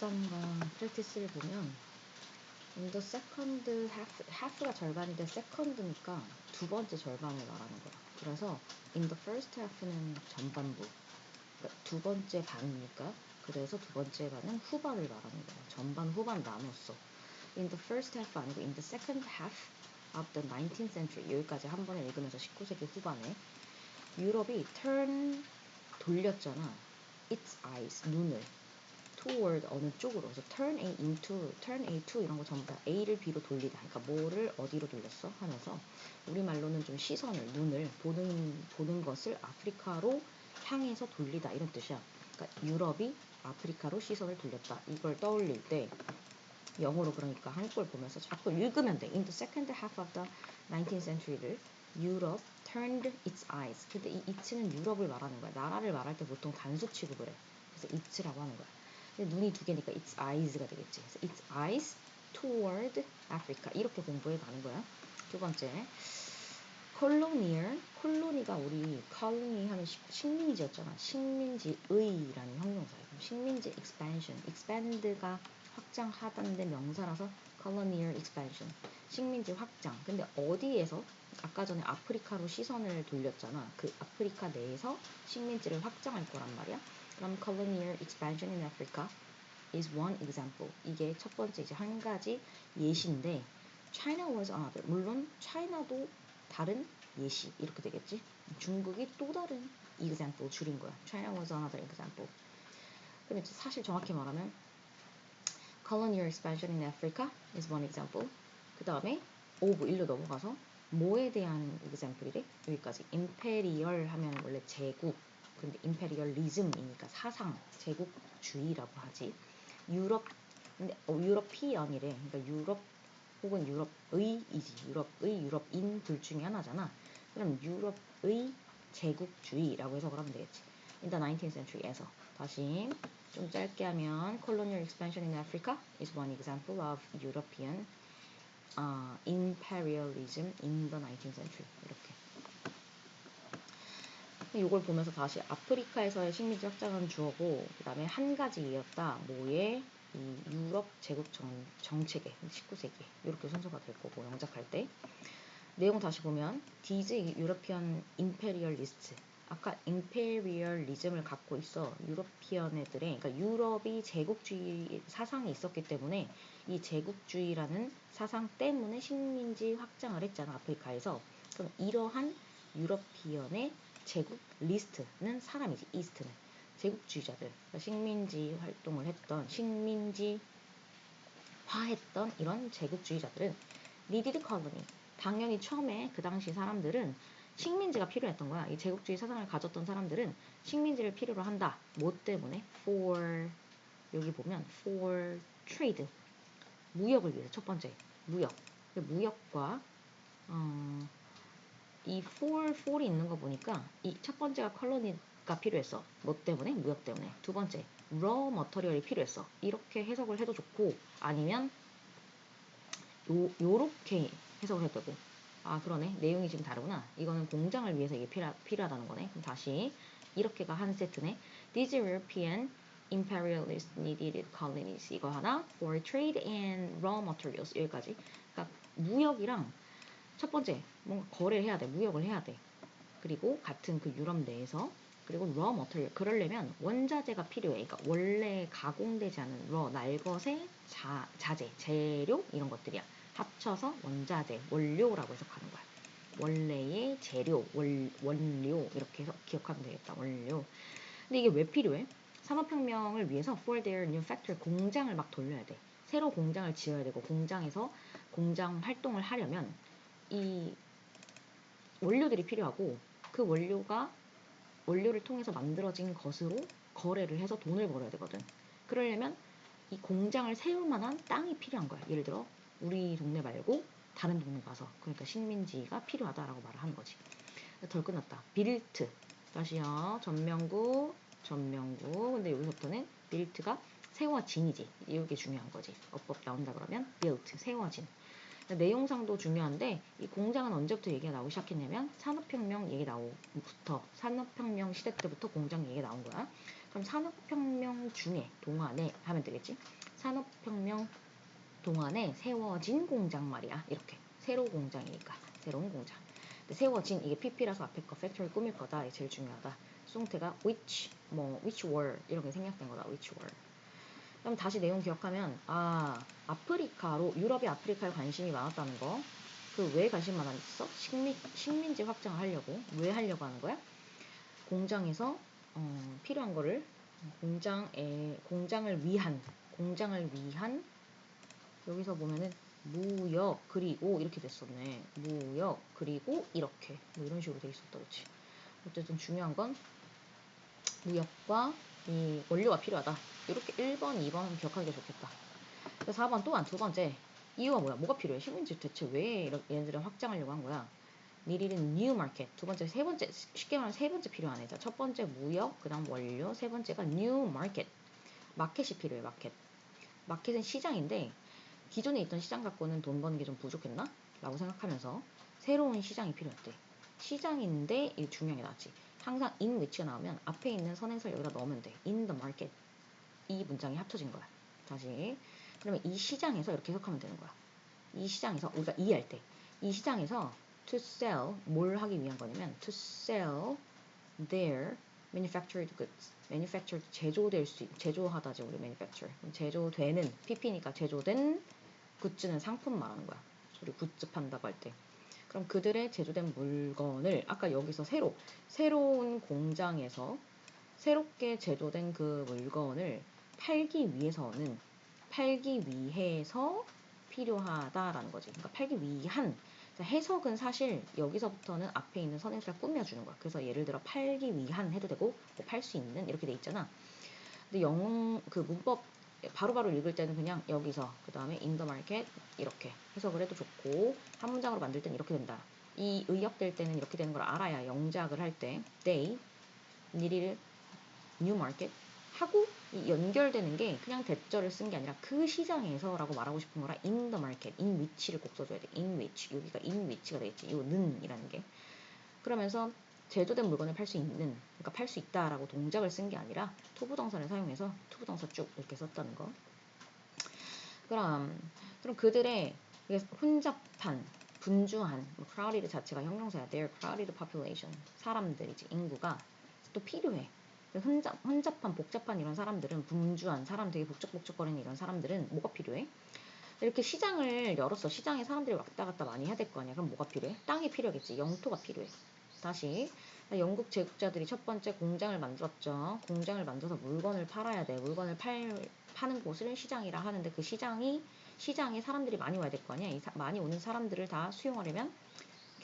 렉선과 프랙티스를 보면 in the second half가 절반인데 second니까 두 번째 절반을 말하는 거야. 그래서 in the first half는 전반부, 그러니까 두 번째 반이니까 그래서 두 번째 반은 후반을 말하는 거야. 전반, 후반 나눴어. in the first half 아니고 in the second half of the 19th century. 여기까지 한 번에 읽으면서 19세기 후반에 유럽이 turn 돌렸잖아. its eyes, 눈을 toward 어느 쪽으로. 그래서 turn A into, turn A to 이런 거 전부 다 A를 B로 돌리다. 그러니까 뭐를 어디로 돌렸어? 하면서 우리말로는 좀 시선을, 눈을 보는 것을 아프리카로 향해서 돌리다 이런 뜻이야. 그러니까 유럽이 아프리카로 시선을 돌렸다. 이걸 떠올릴 때 영어로 그러니까 한국을 보면서 자꾸 읽으면 돼. In the second half of the 19th century를 유럽 turned its eyes. 근데 이 it는 유럽을 말하는 거야. 나라를 말할 때 보통 단수 취급을 해. 그래서 it라고 하는 거야. 근데 눈이 두 개니까 its eyes가 되겠지. 그래서 its eyes toward Africa. 이렇게 공부해 가는 거야. 두 번째, colonial. 콜로니가 우리 colony 하면 식민지였잖아. 식민지의라는 형용사예요. 식민지 expansion. expand가 확장하다는데 명사라서 colonial expansion. 식민지 확장. 근데 어디에서? 아까 전에 아프리카로 시선을 돌렸잖아. 그 아프리카 내에서 식민지를 확장할 거란 말이야. 그럼 colonial expansion in Africa is one example. 이게 첫 번째 이제 한 가지 예시인데 China was another. 물론 차이나도 다른 예시 이렇게 되겠지. 중국이 또 다른 example 줄인 거야. China was another example. 근데 사실 정확히 말하면 colonial expansion in Africa is one example. 그 다음에 of 일로 넘어가서 뭐에 대한 example이래? 여기까지. imperial 하면 원래 제국. 근데 imperialism이니까 사상, 제국주의라고 하지. 유럽, 근데 유러피언이래. 그러니까 유럽 혹은 유럽의이지. 유럽의, 유럽인 둘 중에 하나잖아. 그럼 유럽의 제국주의라고 해석을 하면 되겠지. In the 19th century에서. 다시 좀 짧게 하면 colonial expansion in Africa is one example of European imperialism in the 19th century. 이렇게. 이걸 보면서 다시 아프리카에서의 식민지 확장은 주어고 그 다음에 한 가지이었다. 뭐에? 이 유럽 제국 정책에 19세기 이렇게 순서가 될 거고 영작할 때 내용 다시 보면 these European imperialists 아까 imperialism을 갖고 있어. 유러피언 애들의 그러니까 유럽이 제국주의 사상이 있었기 때문에 이 제국주의라는 사상 때문에 식민지 확장을 했잖아. 아프리카에서. 그럼 이러한 유러피언의 제국 리스트는 사람이지. 이스트는 제국주의자들, 그러니까 식민지 활동을 했던 식민지화했던 이런 제국주의자들은 needed colony. 당연히 처음에 그 당시 사람들은 식민지가 필요했던 거야. 이 제국주의 사상을 가졌던 사람들은 식민지를 필요로 한다. 뭐 때문에? For 여기 보면 for trade 무역을 위해서. 첫 번째 무역. 무역과 이 for이 있는 거 보니까 이 첫 번째가 컬러니가 필요했어. 뭐 때문에? 무역 때문에. 두 번째, raw material이 필요했어. 이렇게 해석을 해도 좋고 아니면 요렇게 해석을 해도 되고. 아 그러네. 내용이 지금 다르구나. 이거는 공장을 위해서 이게 필요하다는 거네. 그럼 다시 이렇게가 한 세트네. These European imperialists needed colonies. 이거 하나. For trade and raw materials. 여기까지. 그러니까 무역이랑 첫 번째, 뭔가 거래를 해야 돼. 무역을 해야 돼. 그리고 같은 그 유럽 내에서 그리고 raw material. 그러려면 원자재가 필요해. 그러니까 원래 가공되지 않은 raw, 날것의 자재, 재료 이런 것들이야. 합쳐서 원자재, 원료라고 해석하는 거야. 원래의 재료, 원료 이렇게 해서 기억하면 되겠다. 원료. 근데 이게 왜 필요해? 산업혁명을 위해서 for their new factory 공장을 막 돌려야 돼. 새로 공장을 지어야 되고 공장에서 공장 활동을 하려면 이 원료들이 필요하고 그 원료를 통해서 만들어진 것으로 거래를 해서 돈을 벌어야 되거든. 그러려면 이 공장을 세울 만한 땅이 필요한 거야. 예를 들어 우리 동네 말고 다른 동네 가서. 그러니까 식민지가 필요하다라고 말을 하는 거지. 덜 끝났다. built. 다시요. 전명구. 근데 여기서부터는 built가 세워진이지. 이게 중요한 거지. 어법 나온다 그러면 built. 세워진. 내용상도 중요한데 이 공장은 언제부터 얘기가 나오기 시작했냐면 산업혁명 시대 때부터 공장 얘기가 나온 거야. 그럼 산업혁명 중에 동안에 하면 되겠지. 산업혁명 동안에 세워진 공장 말이야. 이렇게 새로 공장이니까 새로운 공장. 근데 세워진 이게 PP라서 앞에 거 팩토리 꾸밀 거다. 이게 제일 중요하다. 수동태가 which were 이런 게 생략된 거다. which were. 그럼 다시 내용 기억하면 아프리카로 유럽이 아프리카에 관심이 많았다는 거. 그 왜 관심 많았어? 식민지 확장을 하려고. 왜 하려고 하는 거야? 공장에서 필요한 거를 공장을 위한 여기서 보면은 무역 그리고 이렇게 됐었네. 무역 그리고 이렇게 뭐 이런 식으로 돼 있었다. 그렇지? 어쨌든 중요한 건 무역과 이 원료가 필요하다. 이렇게 1번, 2번 기억하기가 좋겠다. 4번 또한 두 번째 이유가 뭐야? 뭐가 필요해? 식민지 대체 왜 얘네들은 확장하려고 한 거야? Needed new market. 두 번째, 세 번째 쉽게 말하면 세 번째 필요하네. 자, 첫 번째 무역, 그다음 원료, 세 번째가 new market. 마켓이 필요해. 마켓은 시장인데 기존에 있던 시장 갖고는 돈 버는 게 좀 부족했나? 라고 생각하면서 새로운 시장이 필요했대. 시장인데 이게 중요한 게 나왔지. 항상 in which가 나오면 앞에 있는 선행사를 여기다 넣으면 돼. in the market. 이 문장이 합쳐진 거야. 다시. 그러면 이 시장에서 이렇게 해석하면 되는 거야. 이 시장에서 우리가 이해할 때 이 시장에서 to sell 뭘 하기 위한 거냐면 to sell their manufactured goods. manufactured 제조하다지 우리 manufacture. 제조되는 PP니까 제조된 굿즈는 상품 말하는 거야. 우리 굿즈 판다고 할 때. 그럼 그들의 제조된 물건을 아까 여기서 새로운 공장에서 새롭게 제조된 그 물건을 팔기 위해서 필요하다라는 거지. 그러니까 팔기 위한. 해석은 사실 여기서부터는 앞에 있는 선행사를 꾸며주는 거야. 그래서 예를 들어 팔기 위한 해도 되고 뭐 팔 수 있는 이렇게 돼 있잖아. 근데 그 문법 바로바로 읽을 때는 그냥 여기서 그 다음에 in the market 이렇게 해석을 해도 좋고 한 문장으로 만들 때는 이렇게 된다. 이 의역될 때는 이렇게 되는 걸 알아야 영작을 할 때 they needed new market 하고 이 연결되는 게 그냥 대절을 쓴 게 아니라 그 시장에서라고 말하고 싶은 거라 in the market, in which를 꼭 써줘야 돼. in which 여기가 in which가 되겠지. 이 는이라는 게 그러면서 제조된 물건을 팔 수 있는, 그러니까 팔 수 있다라고 동작을 쓴 게 아니라 투부동사를 사용해서 투부동사 쭉 이렇게 썼다는 거. 그럼 그들의 혼잡한, 분주한, crowded 자체가 형용사야. Their crowded population. 사람들이지, 인구가 또 필요해. 혼잡한, 복잡한 이런 사람들은, 분주한 사람, 되게 복적복적거리는 이런 사람들은 뭐가 필요해? 이렇게 시장을 열었어. 시장에 사람들이 왔다 갔다 많이 해야 될 거 아니야. 그럼 뭐가 필요해? 땅이 필요하겠지. 영토가 필요해. 다시 영국 제국자들이 첫 번째 공장을 만들었죠. 공장을 만들어서 물건을 팔아야 돼. 물건을 파는 곳을 시장이라 하는데 그 시장에 사람들이 많이 와야 될 거 아니야. 많이 오는 사람들을 다 수용하려면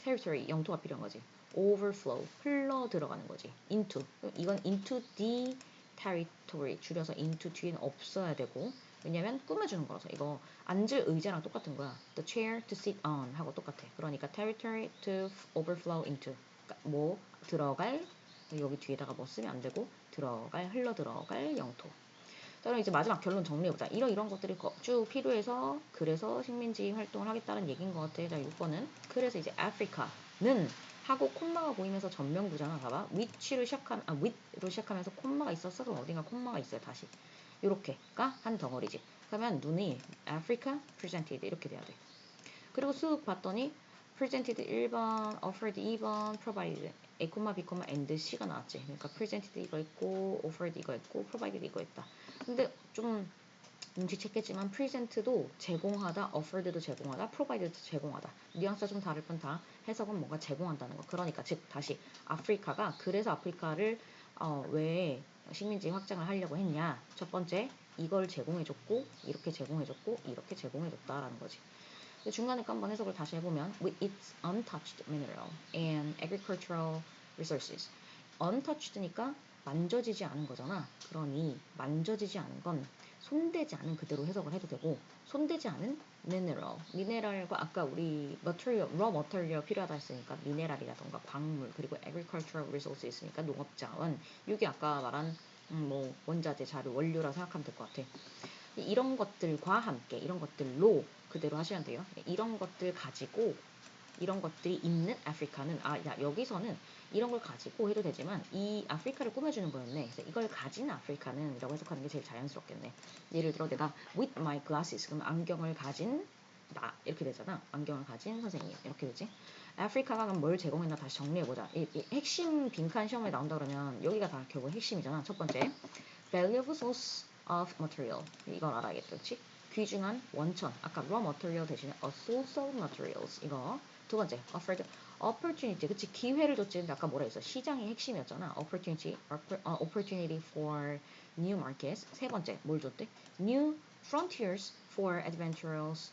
territory, 영토가 필요한 거지. overflow, 흘러 들어가는 거지. into, 이건 into the territory, 줄여서 into 뒤에는 없어야 되고 왜냐면 꾸며주는 거라서 이거 앉을 의자랑 똑같은 거야. The chair to sit on 하고 똑같아. 그러니까 territory to overflow into. 그러니까 뭐 들어갈 여기 뒤에다가 뭐 쓰면 안 되고 흘러 들어갈 영토. 자, 그럼 이제 마지막 결론 정리해보자. 이런 것들이 쭉 필요해서 그래서 식민지 활동을 하겠다는 얘기인 것 같아. 자, 6번은 그래서 이제 아프리카는 하고 콤마가 보이면서 전명구잖아. 봐봐. with로 시작하면서 콤마가 있었어. 그럼 어딘가 콤마가 있어요. 다시. 요렇게가 한 덩어리지. 그러면 눈이 Africa presented 이렇게 돼야 돼. 그리고 쑥 봤더니 presented 1번, offered 2번, provided A, B, and C가 나왔지. 그러니까 presented 이거 있고 offered 이거 있고 provided 이거 있다. 근데 좀 눈치챘겠지만 present도 제공하다, offered도 제공하다, provided도 제공하다. 뉘앙스가 좀 다를 뿐 다 해석은 뭔가 제공한다는 거. 그러니까 즉 다시 아프리카가 그래서 아프리카를 왜 식민지 확장을 하려고 했냐. 첫 번째 이걸 제공해줬고 이렇게 제공해줬고 이렇게 제공해줬다라는 거지. 중간에 거 한번 해석을 다시 해보면 with its untouched mineral and agricultural resources. untouched니까 만져지지 않은 거잖아. 그러니 만져지지 않은 건 손대지 않은 그대로 해석을 해도 되고 손대지 않은 미네랄과 아까 우리 raw material 필요하다 했으니까 미네랄이라던가 광물 그리고 agricultural resources 있으니까 농업자원 이게 아까 말한 뭐 원자재 자료 원료라고 생각하면 될 것 같아. 이런 것들과 함께 이런 것들로 그대로 하시면 돼요. 이런 것들 가지고 이런 것들이 있는 아프리카는 여기서는 이런 걸 가지고 해도 되지만 이 아프리카를 꾸며주는 거였네. 그래서 이걸 가진 아프리카는 라고 해석하는 게 제일 자연스럽겠네. 예를 들어 내가 with my glasses 그럼 안경을 가진 나 이렇게 되잖아. 안경을 가진 선생님 이렇게 되지. 아프리카가 그럼 뭘 제공했나 다시 정리해보자. 이 핵심 빈칸 시험에 나온다 그러면 여기가 다 결국 핵심이잖아. 첫 번째 valuable source of material 이걸 알아야겠다. 그렇지? 귀중한 원천 아까 raw material 대신에 a source of materials 이거 두 번째 offered opportunity 그치 기회를 줬지. 근데 아까 뭐라 했어? 시장이 핵심이었잖아. opportunity for new markets 세 번째 뭘 줬대? new frontiers for adventurous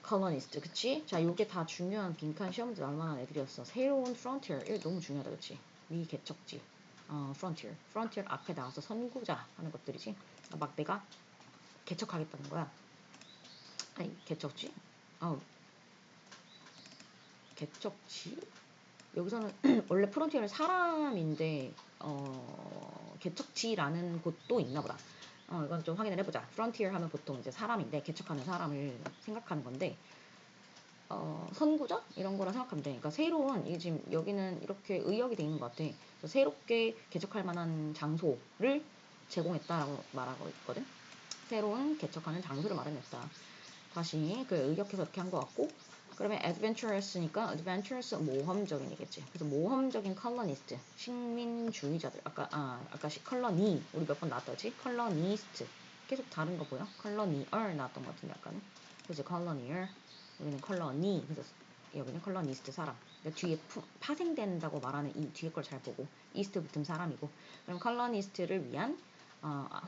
colonist 그치? 자 요게 다 중요한 빈칸 시험들 나올 만한 애들이었어. 새로운 frontier 이거 너무 중요하다 그치? 미개척지 frontier 앞에 나와서 선구자 하는 것들이지. 막 내가 개척하겠다는 거야. 아니 개척지? 개척지? 여기서는 원래 프론티어는 사람인데 개척지라는 곳도 있나 보다. 이건 좀 확인을 해보자. 프론티어 하면 보통 이제 사람인데 개척하는 사람을 생각하는 건데 선구자 이런 거라 생각하면 돼. 그러니까 새로운 이게 지금 여기는 이렇게 의역이 돼 있는 것 같아. 새롭게 개척할 만한 장소를 제공했다라고 말하고 있거든. 새로운 개척하는 장소를 마련했다. 다시 그 의역해서 이렇게 한 것 같고 그러면 adventurous니까 adventurous 모험적인이겠지. 그래서 모험적인 컬러니스트 식민주의자들 아까 컬러니 우리 몇 번 나왔다지 컬러니스트 계속 다른 거 보여? 컬러니얼 나왔던 것 같은데 약간은 그래서 컬러니얼 여기는 컬러니 그래서 여기는 컬러니스트 사람 그러니까 뒤에 파생된다고 말하는 이 뒤에 걸 잘 보고 이스트 붙은 사람이고 그럼 컬러니스트를 위한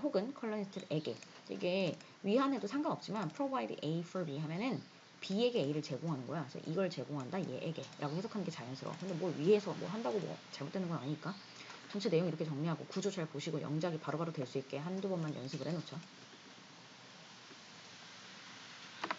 혹은 컬러니스트에게 이게 위안해도 상관없지만 provide A for B 하면은 B에게 A를 제공하는 거야. 그래서 이걸 제공한다 얘에게 라고 해석하는 게 자연스러워. 근데 뭘 위해서 뭐 한다고 뭐 잘못되는 건 아니니까 전체 내용 이렇게 정리하고 구조 잘 보시고 영작이 바로바로 될 수 있게 한두 번만 연습을 해놓자.